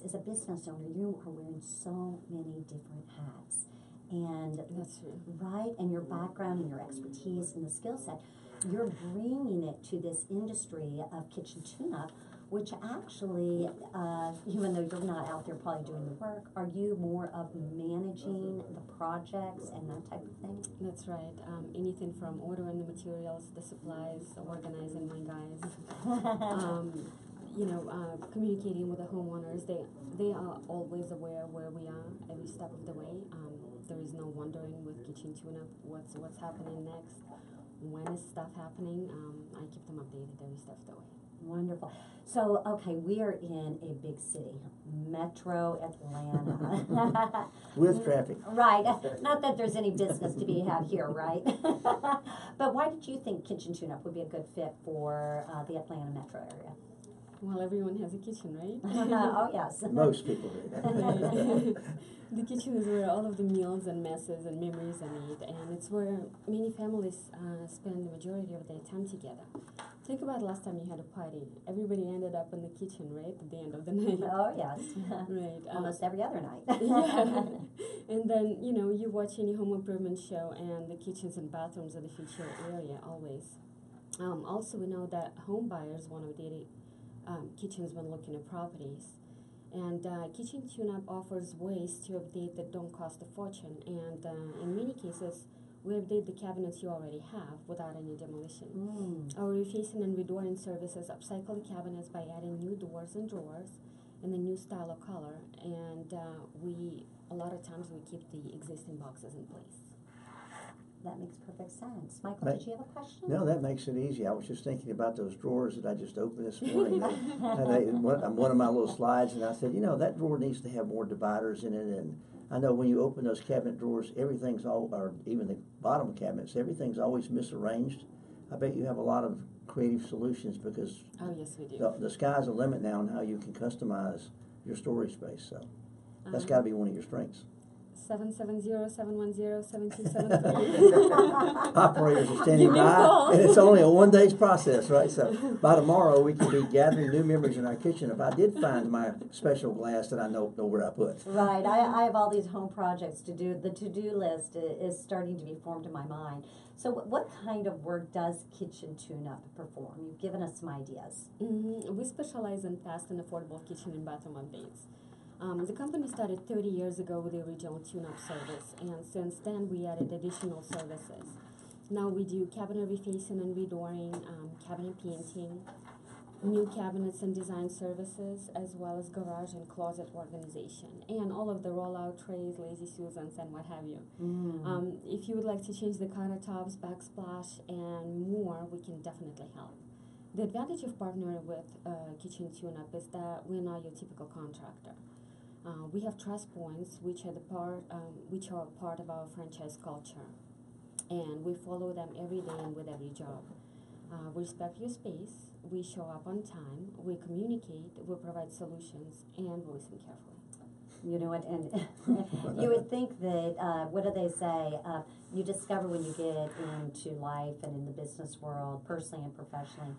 as a business owner, you are wearing so many different hats. And that's true. Right, and your background and your expertise and the skill set, you're bringing it to this industry of kitchen tune-up, which actually, even though you're not out there probably doing the work, are you more of managing the projects and that type of thing? That's right. Anything from ordering the materials, the supplies, organizing my guys, communicating with the homeowners. They are always aware where we are every step of the way. There is no wondering with kitchen tune-up what's happening next, when is stuff happening. I keep them updated every step of the way. Wonderful. So, okay, we are in a big city, Metro Atlanta. With traffic. Right. Not that there's any business to be had here, right? But why did you think kitchen tune-up would be a good fit for the Atlanta metro area? Well, everyone has a kitchen, right? Oh, yes. Most people do. The kitchen is where all of the meals and messes and memories are made, and it's where many families spend the majority of their time together. Think about last time you had a party. Everybody ended up in the kitchen, right, at the end of the night. Oh, yes. Right. Almost every other night. Yeah. And then, you watch any home improvement show, and the kitchens and bathrooms are the featured area, always. Also, we know that home buyers want to update kitchens when looking at properties. And kitchen tune-up offers ways to update that don't cost a fortune. And in many cases, we update the cabinets you already have without any demolition. Our refacing and redooring services upcycle the cabinets by adding new doors and drawers in the new style or color. And a lot of times we keep the existing boxes in place. That makes perfect sense. Michael, did you have a question? No, that makes it easy. I was just thinking about those drawers that I just opened this morning. And one of my little slides, and I said, that drawer needs to have more dividers in it. And I know when you open those cabinet drawers, everything's or even the bottom cabinets, everything's always misarranged. I bet you have a lot of creative solutions because oh, yes, we do. The sky's the limit now on how you can customize your storage space. So that's got to be one of your strengths. 770-710-7273. Operators are standing by, and it's only a one-day process, right? So by tomorrow, we can be gathering new memories in our kitchen. If I did find my special glass that I know where I put. Right. I have all these home projects to do. The to-do list is starting to be formed in my mind. So what kind of work does Kitchen Tune-Up perform? You've given us some ideas. We specialize in fast and affordable kitchen and bathroom updates. The company started 30 years ago with the original tune-up service, and since then we added additional services. Now we do cabinet refacing and redooring, cabinet painting, new cabinets and design services, as well as garage and closet organization, and all of the rollout trays, lazy Susans, and what have you. If you would like to change the countertops, backsplash, and more, we can definitely help. The advantage of partnering with Kitchen Tune-Up is that we're not your typical contractor. We have trust points, which are part of our franchise culture, and we follow them every day and with every job. We respect your space. We show up on time. We communicate. We provide solutions, and we listen carefully. You know what? And you would think that what do they say? You discover when you get into life and in the business world, personally and professionally.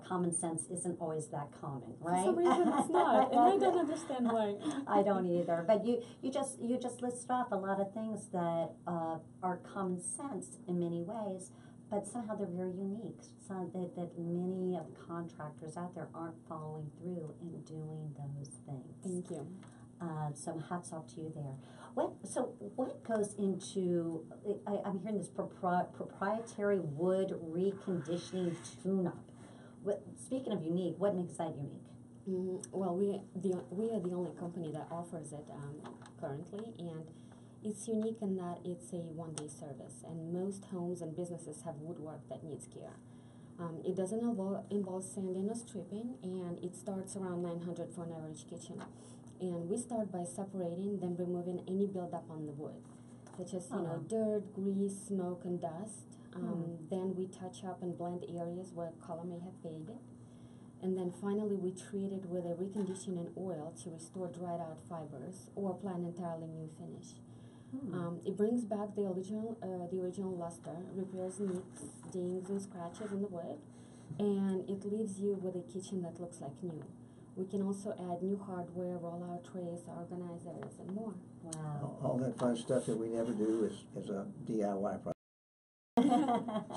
Common sense isn't always that common, right? For some reason it's not, and I don't understand why. I don't either. But you just listed off a lot of things that are common sense in many ways, but somehow they're very unique. So that many of the contractors out there aren't following through and doing those things. Thank you. So hats off to you there. What goes into? I'm hearing this proprietary wood reconditioning tune-up. Speaking of unique, what makes that unique? Well, we are the only company that offers it currently, and it's unique in that it's a one-day service, and most homes and businesses have woodwork that needs care. It doesn't involve sanding or stripping, and it starts around $900 for an average kitchen. And we start by separating, then removing any buildup on the wood, such as dirt, grease, smoke, and dust. Then we touch up and blend areas where color may have faded. And then finally we treat it with a reconditioning oil to restore dried out fibers or apply an entirely new finish. It brings back the original luster, repairs nicks, dings, and scratches in the wood, and it leaves you with a kitchen that looks like new. We can also add new hardware, rollout trays, organizers, and more. Wow. All that fun stuff that we never do as a DIY project.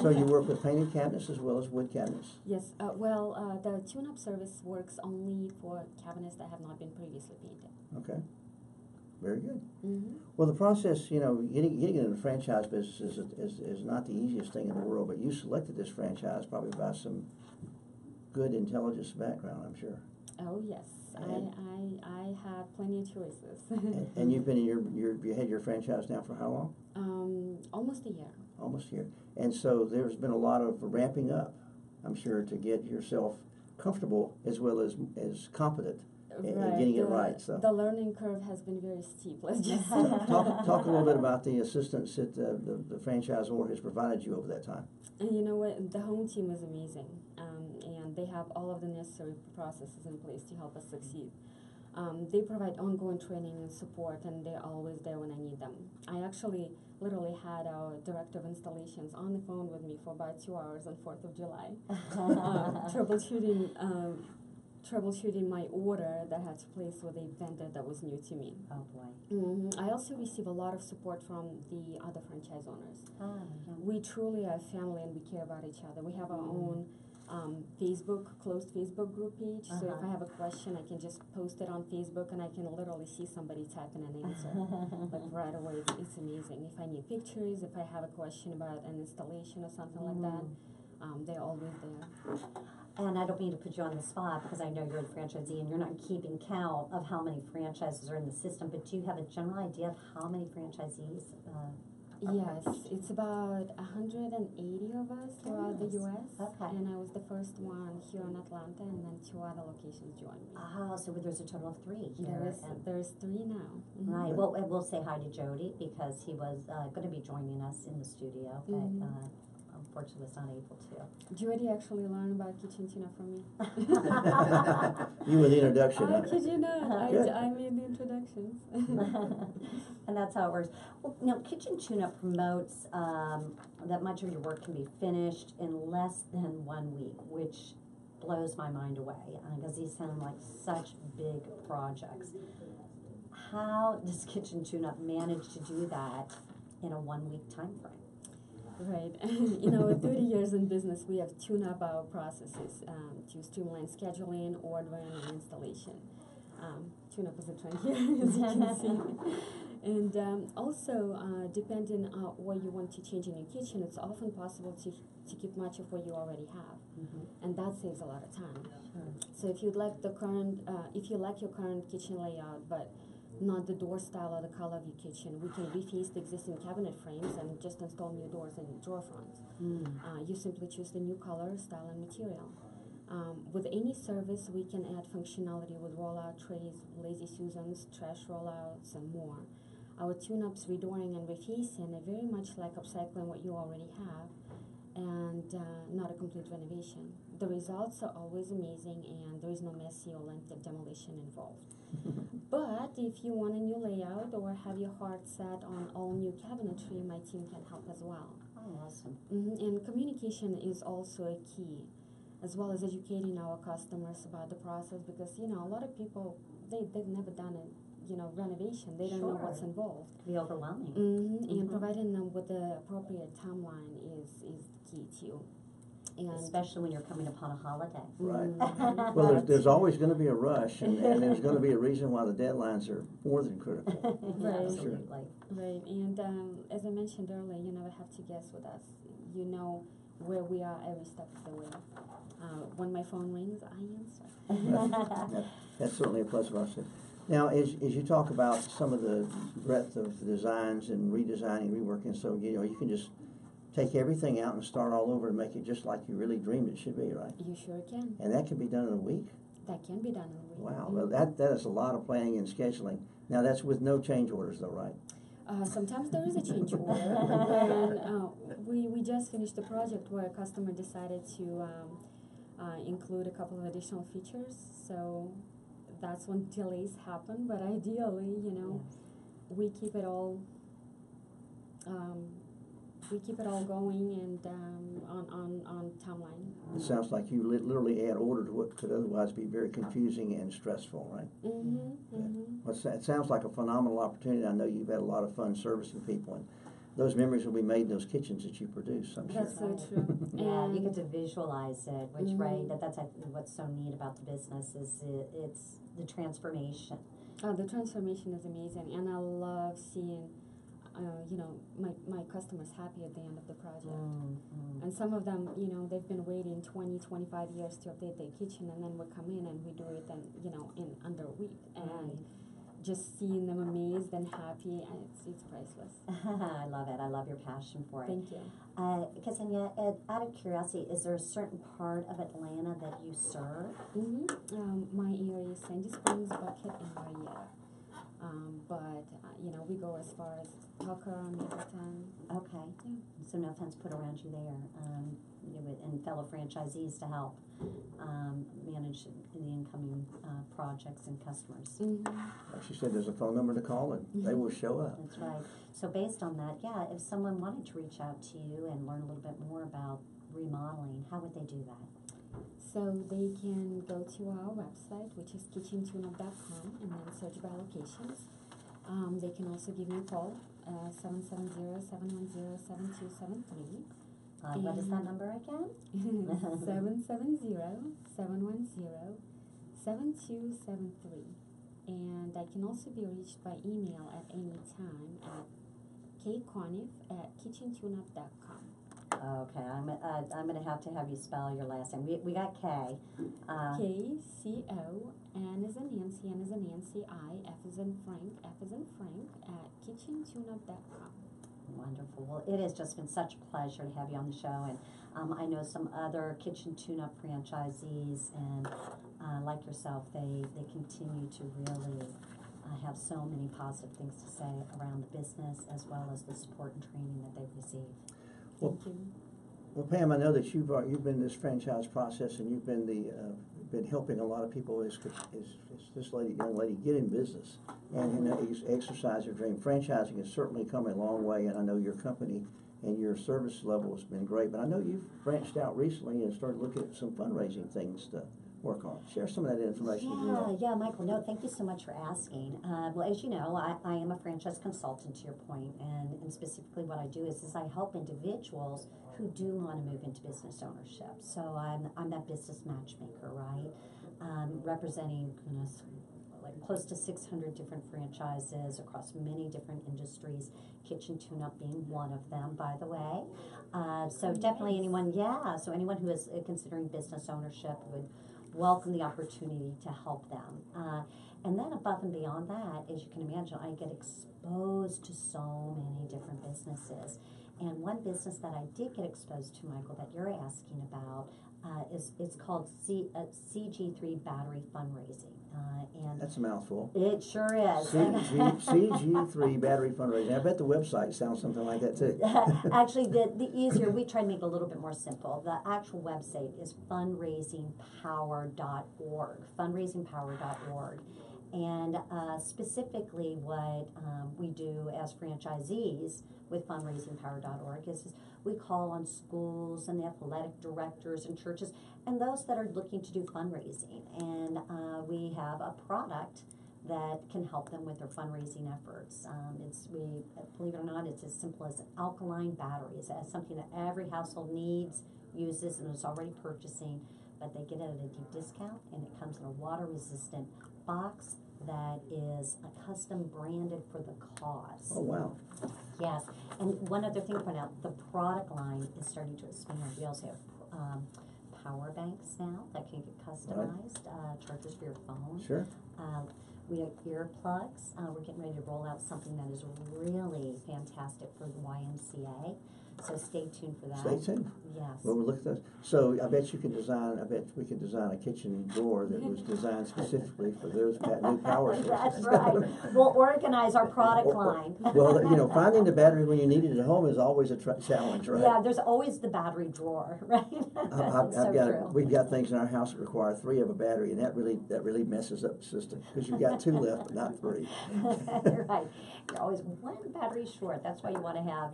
So you work with painted cabinets as well as wood cabinets? Yes, the tune-up service works only for cabinets that have not been previously painted. Okay, very good. Mm-hmm. Well, the process, getting into the franchise business is not the easiest thing in the world, but you selected this franchise probably by some good intelligence background, I'm sure. Oh yes, I had plenty of choices. And you've been in you had your franchise now for how long? Almost a year. Almost a year. And so there's been a lot of ramping up, I'm sure, to get yourself comfortable as well as competent in getting it right. So the learning curve has been very steep. Let's just say. talk a little bit about the assistance that the franchisor has provided you over that time. And you know what? The home team is amazing, and they have all of the necessary processes in place to help us succeed. They provide ongoing training and support, and they're always there when I need them. I actually literally had our director of installations on the phone with me for about 2 hours on 4th of July, troubleshooting my order that had to place with a vendor that was new to me. Oh boy. Mm-hmm. I also receive a lot of support from the other franchise owners. Yeah. We truly are a family and we care about each other. We have our own closed Facebook group page. So if I have a question, I can just post it on Facebook and I can literally see somebody typing an answer. Like right away, it's amazing. If I need pictures, if I have a question about an installation or something like that, they're always there. And I don't mean to put you on the spot because I know you're a franchisee and you're not keeping count of how many franchises are in the system, but do you have a general idea of how many franchisees? Yes, it's about 180 of us throughout the U.S. Okay. And I was the first one here in Atlanta, and then 2 other locations joined me. Oh, so there's a total of 3 here. There's 3 now. Mm-hmm. Right. Well, and we'll say hi to Jody because he was going to be joining us in the studio, but unfortunately was not able to. Jody actually learned about kitchen tuna from me. You were the introduction. I kid you not. Good. I made the introductions. And that's how it works. Well, Kitchen Tuna promotes that much of your work can be finished in less than 1 week, which blows my mind away because these sound like such big projects. How does Kitchen Tuna manage to do that in a 1 week time frame? Right. In our 30 years in business, we have tuned up our processes to streamline scheduling, ordering, and installation. Tune up is a trend here, as you can see. And also, depending on what you want to change in your kitchen, it's often possible to keep much of what you already have, and that saves a lot of time. So if you'd like if you like your current kitchen layout, but not the door style or the color of your kitchen, we can reface the existing cabinet frames and just install new doors and drawer fronts. You simply choose the new color, style, and material. With any service, we can add functionality with rollout trays, lazy Susans, trash rollouts, and more. Our tune-ups, redooring, and refacing are very much like upcycling what you already have and not a complete renovation. The results are always amazing and there is no messy or lengthy demolition involved. But if you want a new layout or have your heart set on all new cabinetry, my team can help as well. Oh, awesome. And communication is also a key, as well as educating our customers about the process because, a lot of people, they've never done a renovation. They don't know what's involved. It can be overwhelming. And providing them with the appropriate timeline is key too. And especially when you're coming upon a holiday. Right. Well, there's always going to be a rush, and there's going to be a reason why the deadlines are more than critical. Right. Absolutely. Right. And as I mentioned earlier, you never have to guess with us. You know where we are every step of the way. When my phone rings, I answer. That's certainly a plus for us. Now, as you talk about some of the breadth of the designs and redesigning, reworking, so you can just take everything out and start all over and make it just like you really dreamed it should be, right? You sure can. And that can be done in a week? That can be done in a week. Wow, well, that is a lot of planning and scheduling. Now, that's with no change orders though, right? Sometimes there is a change order. And we just finished a project where a customer decided to include a couple of additional features. So that's when delays happen. But ideally, we keep it all we keep it all going and on timeline. It sounds like you literally add order to what could otherwise be very confusing and stressful, right? Well, it sounds like a phenomenal opportunity. I know you've had a lot of fun servicing people, and those memories will be made in those kitchens that you produce, I'm sure. That's so true. Yeah, you And get to visualize it, which that's I think what's so neat about the business is it's the transformation. oh, the transformation is amazing, and I love seeing, my customers happy at the end of the project. And some of them, they've been waiting 20, 25 years to update their kitchen, and then we come in and we do it in under a week. And just seeing them amazed and happy, and it's priceless. I love it. I love your passion for it. Thank you. Kseniya, out of curiosity, is there a certain part of Atlanta that you serve? My area is Sandy Springs, Buckhead, and Marietta. But we go as far as Tucker, Middleton. Okay. Yeah. So no fence put around you there, and fellow franchisees to help manage the incoming projects and customers. Like she said, there's a phone number to call, and they will show up. That's right. So based on that, yeah, if someone wanted to reach out to you and learn a little bit more about remodeling, how would they do that? So they can go to our website, which is kitchentuneup.com, and then search by locations. They can also give me a call, 770-710-7273. What is that number again? 770-710-7273. And I can also be reached by email at any time at kconniff@kitchentuneup.com. Okay, I'm going to have you spell your last name. We got K. KCO, N as in Nancy, N as in Nancy, F as in Frank, F as in Frank, at kitchentuneup.com. Wonderful. Well, it has just been such a pleasure to have you on the show, and I know some other kitchen tune-up franchisees, and like yourself, they continue to really have so many positive things to say around the business as well as the support and training that they've received. Thank you. Well, Pam, I know that you've been in this franchise process, and you've been been helping a lot of people as this young lady get in business and exercise their dream. Franchising has certainly come a long way, and I know your company and your service level has been great. But I know you've branched out recently and started looking at some fundraising things to work on. Share some of that information. Yeah, Michael. No, thank you so much for asking. Well, as you know, I am a franchise consultant, to your point, and specifically what I do is I help individuals who do want to move into business ownership. So I'm that business matchmaker, right? Representing like close to 600 different franchises across many different industries, kitchen tune-up being one of them, by the way. So definitely anyone who is considering business ownership would welcome the opportunity to help them. And then above and beyond that, as you can imagine, I get exposed to so many different businesses. And one business that I did get exposed to, Michael, that you're asking about, it's called CG3 Battery Fundraising. And that's a mouthful. It sure is. CG3 Battery Fundraising. I bet the website sounds something like that too. Actually, the easier, we try to make it a little bit more simple. The actual website is fundraisingpower.org. Fundraisingpower.org. And specifically what we do as franchisees with fundraisingpower.org is we call on schools and the athletic directors and churches and those that are looking to do fundraising. And we have a product that can help them with their fundraising efforts. Believe it or not, it's as simple as alkaline batteries. That's something that every household needs, uses, and is already purchasing, but they get it at a deep discount, and it comes in a water-resistant box that is custom branded for the cause. Oh, wow. Yes, and one other thing to point out, the product line is starting to expand. We also have power banks now that can get customized, chargers for your phone. Sure. We have earplugs. We're getting ready to roll out something that is really fantastic for the YMCA. So stay tuned for that. Stay tuned. Yes. Well, we'll look at those. So I bet we can design a kitchen drawer that was designed specifically for those new power sources. That's right. We'll organize our product line. Well, finding the battery when you need it at home is always a challenge, right? Yeah, there's always the battery drawer, right? We've got things in our house that require 3 of a battery, and that really messes up the system because you've got 2 left but not 3. Right. You're always one battery short. That's why you want to have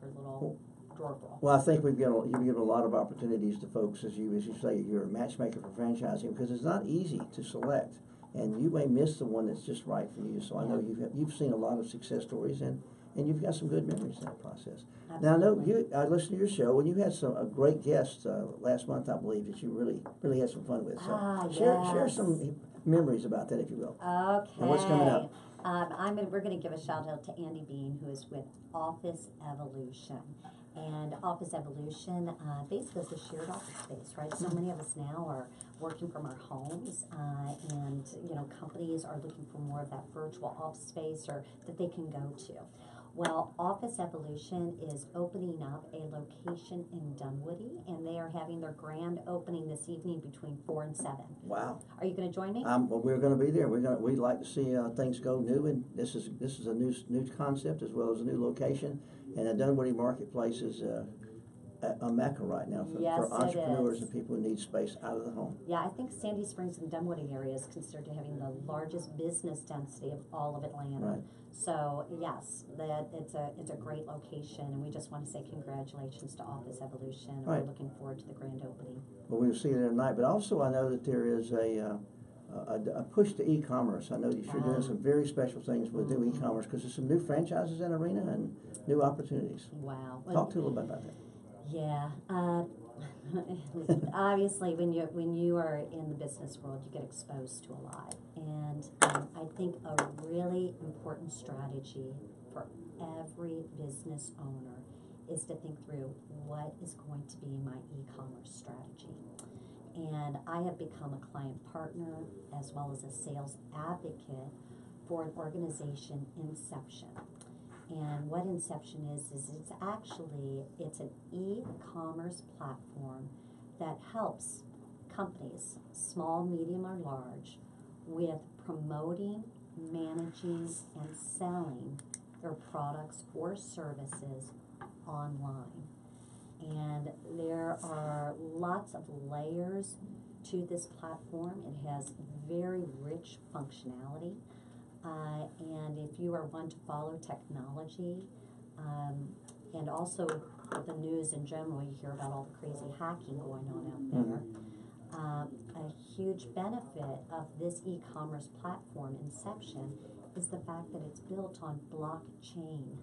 with your little drawer roll. Well, I think you've given a lot of opportunities to folks, as you say, you're a matchmaker for franchising, because it's not easy to select, and you may miss the one that's just right for you. So I know you've seen a lot of success stories, and you've got some good memories in that process. Absolutely. Now, I listened to your show, and you had a great guest last month, I believe, that you really had some fun with. So share some memories about that, if you will. Okay. And what's coming up? We're going to give a shout out to Andy Bean, who is with Office Evolution. And Office Evolution basically is a shared office space, right? So many of us now are working from our homes, and companies are looking for more of that virtual office space or that they can go to. Well, Office Evolution is opening up a location in Dunwoody, and they are having their grand opening this evening between 4 and 7. Wow. Are you going to join me? Well, we're going to be there. We'd like to see things go new, and this is a new concept as well as a new location. And the Dunwoody Marketplace is a mecca right now for entrepreneurs and people who need space out of the home. Yeah, I think Sandy Springs and Dunwoody area is considered to having the largest business density of all of Atlanta. Right. So yes, it's a great location, and we just want to say congratulations to Office Evolution. And Right. We're looking forward to the grand opening. Well, we'll see you there tonight. But also, I know that there is a push to e-commerce. I know that you're doing some very special things with new e-commerce, because there's some new franchises in Arena and new opportunities. Wow. Talk to a little bit about that. Yeah. Obviously, when you are in the business world, you get exposed to a lot, and I think a really important strategy for every business owner is to think through what is going to be my e-commerce strategy. And I have become a client partner as well as a sales advocate for an organization, Inception. And what Inception is it's an e-commerce platform that helps companies, small, medium, or large, with promoting, managing, and selling their products or services online. And there are lots of layers to this platform. It has very rich functionality. And if you are one to follow technology, and also the news in general, you hear about all the crazy hacking going on out there. A huge benefit of this e-commerce platform, Inception, is the fact that it's built on blockchain.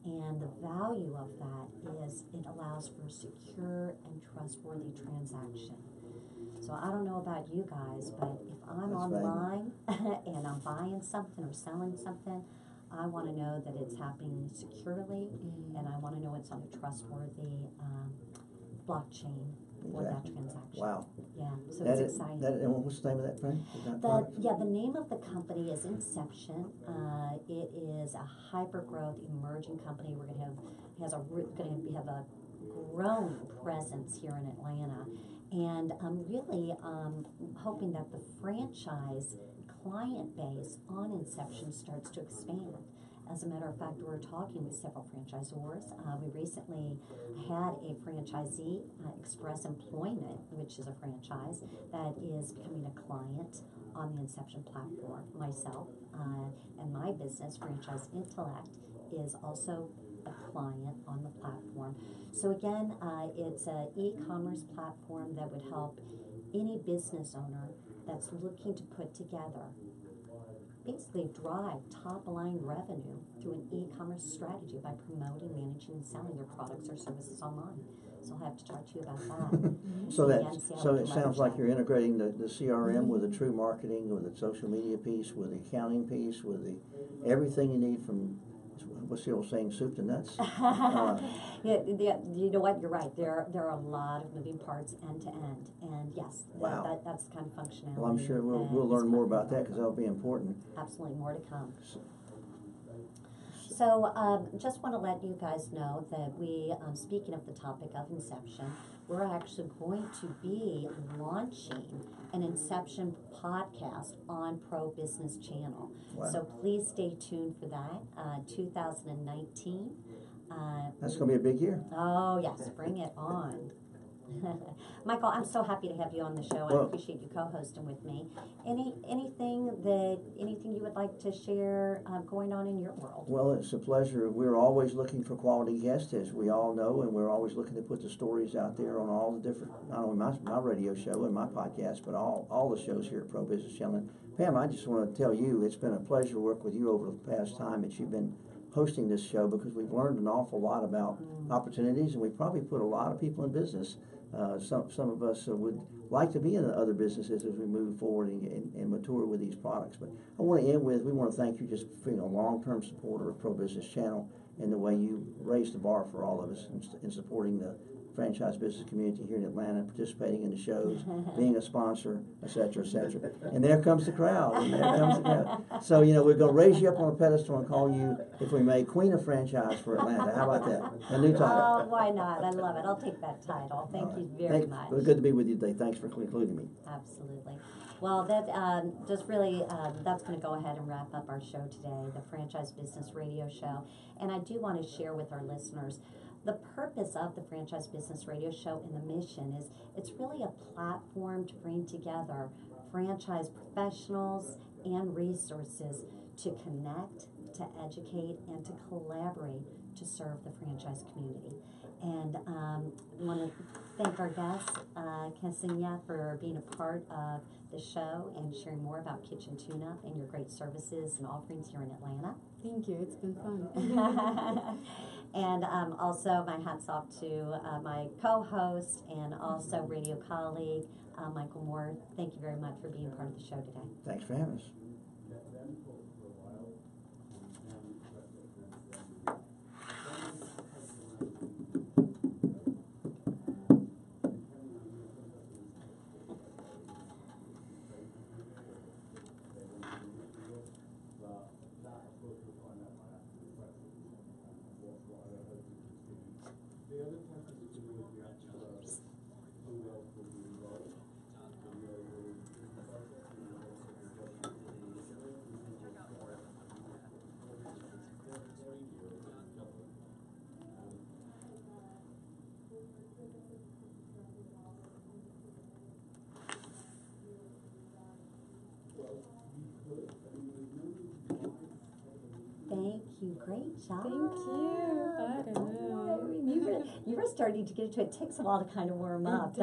And the value of that is it allows for secure and trustworthy transaction. So I don't know about you guys, but if I'm online and I'm buying something or selling something, I want to know that it's happening securely, and I want to know it's on a trustworthy blockchain for that transaction. Wow. Yeah, so it's exciting. And what's the name of that friend? The name of the company is Inception. It is a hyper-growth emerging company. We're going to have a growing presence here in Atlanta. And I'm really hoping that the franchise client base on Inception starts to expand. As a matter of fact, we're talking with several franchisors. We recently had a franchisee, Express Employment, which is a franchise, that is becoming a client on the Inception platform. Myself and my business, Franchise Intellect, is also a client on the platform. So again, it's an e-commerce platform that would help any business owner that's looking to put together, basically drive top-line revenue through an e-commerce strategy by promoting, managing, and selling their products or services online. So I'll have to talk to you about that. So it sounds like you're integrating the CRM with the true marketing, with the social media piece, with the accounting piece, with everything you need from, what's the old saying, soup to nuts? You know what? You're right. There are a lot of moving parts end to end, and yes, that's the kind of functionality. Well, I'm sure we'll learn more about that, because that'll be important. Absolutely, more to come. So just want to let you guys know that we, speaking of the topic of Inception, we're actually going to be launching an Inception podcast on Pro Business Channel. Wow. So please stay tuned for that, 2019. That's going to be a big year. Oh, yes, bring it on. Michael, I'm so happy to have you on the show. I Well- appreciate you co-hosting with me. Anything you would like to share going on in your world? Well, it's a pleasure. We're always looking for quality guests, as we all know, and we're always looking to put the stories out there on all the different, not only my radio show and my podcast, but all the shows here at Pro Business Channel. And Pam, I just want to tell you, it's been a pleasure to work with you over the past time that you've been hosting this show, because we've learned an awful lot about opportunities, and we probably put a lot of people in business. Some of us would like to be in other businesses as we move forward and mature with these products. But I want to end with, we want to thank you just for being a long-term supporter of Pro Business Channel and the way you raised the bar for all of us in supporting the franchise business community here in Atlanta, participating in the shows, being a sponsor, et cetera, et cetera. And there comes the crowd. And there comes the crowd. So, we're going to raise you up on a pedestal and call you, if we may, Queen of Franchise for Atlanta. How about that? A new title. Oh, why not? I love it. I'll take that title. Thank you very much. It was good to be with you today. Thanks for including me. Absolutely. Well, that just really, that's going to go ahead and wrap up our show today, the Franchise Business Radio Show. And I do want to share with our listeners, the purpose of the Franchise Business Radio Show and the mission is it's really a platform to bring together franchise professionals and resources to connect, to educate, and to collaborate to serve the franchise community. And I want to thank our guest, Kseniya, for being a part of the show and sharing more about Kitchen Tune-Up and your great services and offerings here in Atlanta. Thank you. It's been fun. And also my hats off to my co-host and also radio colleague, Michael Moore. Thank you very much for being part of the show today. Thanks for having us. Thank you. Great job. Thank you. I don't know. You were starting to get into it. It takes a while to kind of warm up.